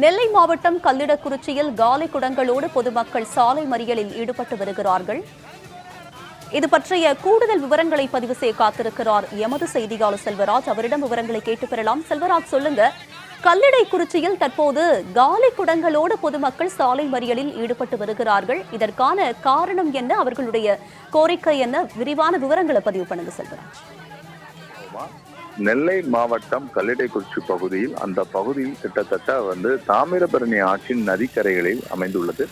நெல்லை மாவட்டம் கல்லிடக்குறிச்சியில் காலி குடங்களோடு பொதுமக்கள் சாலை மறியலில் ஈடுபட்டு வருகிறார்கள். இது பற்றிய கூடுதல் விவரங்களை பதிவு செய்ய காத்திருக்கிறார் எமது செய்தியாளர் செல்வராஜ். அவரிடம் விவரங்களை கேட்டு பெறலாம். செல்வராஜ், சொல்லுங்க, கல்லிடைக்குறிச்சியில் தற்போது காலி குடங்களோடு பொதுமக்கள் சாலை மறியலில் ஈடுபட்டு வருகிறார்கள். இதற்கான காரணம் என்ன, அவர்களுடைய கோரிக்கை என்ன? விரிவான விவரங்களை பதிவு பண்ணுங்க செல்வராஜ். நெல்லை மாவட்டம் கல்லிடைக்குறிச்சி பகுதியில், அந்த பகுதியில் கிட்டத்தட்ட தாமிரபரணி ஆற்றின் நதிக்கரைகளில் அமைந்துள்ளது.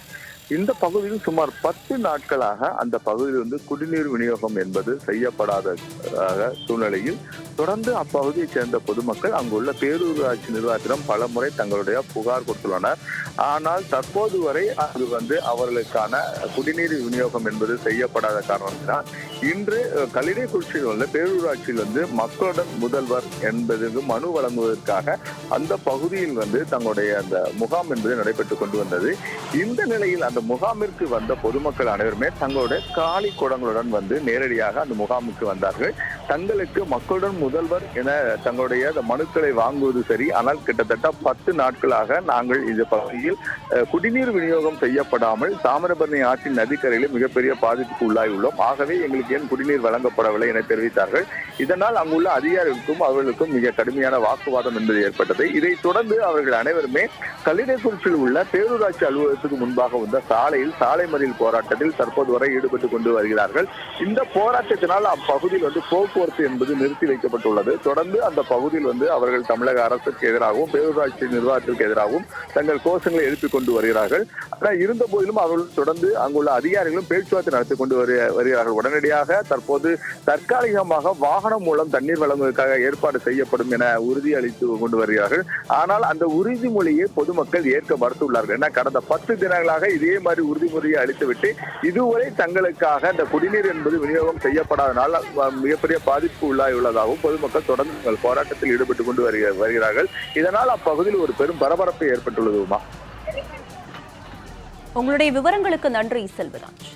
இந்த பகுதியில் சுமார் 10 நாட்களாக அந்த பகுதியில் குடிநீர் விநியோகம் என்பது செய்யப்படாத சூழ்நிலையில் தொடர்ந்து அப்பகுதியைச் சேர்ந்த பொதுமக்கள் அங்குள்ள பேரூராட்சி நிர்வாகத்திடம் பல முறை தங்களுடைய புகார் கொடுத்துள்ளனர். ஆனால் தற்போது வரை அது அவர்களுக்கான குடிநீர் விநியோகம் என்பது செய்யப்படாத காரணத்தினால் இன்று கல்லிடைக்குறிச்சியில் உள்ள பேரூராட்சியில் மக்களுடன் முதல்வர் என்பதற்கு மனு வழங்குவதற்காக அந்த பகுதியில் தங்களுடைய அந்த முகாம் என்பது நடைபெற்றுக் கொண்டு வந்தது. இந்த நிலையில் அந்த முகாமிற்கு வந்த பொதுமக்கள் அனைவருமே தங்களுடைய காலி குடங்களுடன் நேரடியாக அந்த முகாமுக்கு வந்தார்கள். தங்களுக்கு மக்களுடன் முதல்வர் என தங்களுடைய மனுக்களை வாங்குவது சரி, ஆனால் கிட்டத்தட்ட 10 நாட்களாக நாங்கள் இந்த பகுதியில் குடிநீர் விநியோகம் செய்யப்படாமல் தாமிரபரணி ஆற்றின் நதிக்கரையில் மிகப்பெரிய பாதிப்புக்கு உள்ளாகியுள்ளோம். ஆகவே எங்களுக்கு ஏன் குடிநீர் வழங்கப்படவில்லை என தெரிவித்தார்கள். இதனால் அங்குள்ள அதிகாரிகளுக்கும் அவர்களுக்கும் மிக கடுமையான வாக்குவாதம் என்பது ஏற்பட்டது. இதைத் தொடர்ந்து அவர்கள் அனைவருமே கல்லிடைக்குறிச்சியில் உள்ள பேரூராட்சி அலுவலகத்துக்கு முன்பாக வந்த சாலையில் சாலை மறியல் போராட்டத்தில் தற்போது வரை ஈடுபட்டுக் கொண்டு வருகிறார்கள். இந்த போராட்டத்தினால் அப்பகுதியில் போக்குவரத்து என்பது நிறுத்தி வைக்கப்பட்டுள்ளது. தொடர்ந்து அந்த பகுதியில் அவர்கள் தமிழக அரசுக்கு எதிராகவும் பேரூராட்சி நிர்வாகத்திற்கு எதிராகவும் தங்கள் கோஷங்களை எழுப்பிக் கொண்டு வருகிறார்கள். ஆனால் இருந்த போதிலும் அவர்கள் தொடர்ந்து அங்குள்ள அதிகாரிகளும் பேச்சுவார்த்தை நடத்தி கொண்டு வருகிறார்கள். உடனடியாக தற்போது தற்காலிகமாக வாகனம் மூலம் தண்ணீர் வழங்குவதற்காக ஏற்பாடு செய்யப்படும் என உறுதி அளித்து கொண்டு வருகிறார்கள். ஆனால் அந்த உறுதிமொழியை பொதுமக்கள் ஏற்க மறுத்துள்ளார்கள். ஏன்னா கடந்த 10 தினங்களாக இதே மாதிரி உறுதிமொழியை அளித்துவிட்டு இதுவரை தங்களுக்காக அந்த குடிநீர் என்பது விநியோகம் செய்யப்படாதனால் மிகப்பெரிய பாதிப்பு உள்ளாகியுள்ளதாகவும் பொதுமக்கள் தொடர்ந்து போராட்டத்தில் ஈடுபட்டுக் கொண்டு வருகிறார்கள். இதனால் அப்பகுதியில் ஒரு பெரும் பரபரப்பு ஏற்பட்டுள்ளது. உங்களுடைய விவரங்களுக்கு நன்றி செல்வராஜ்.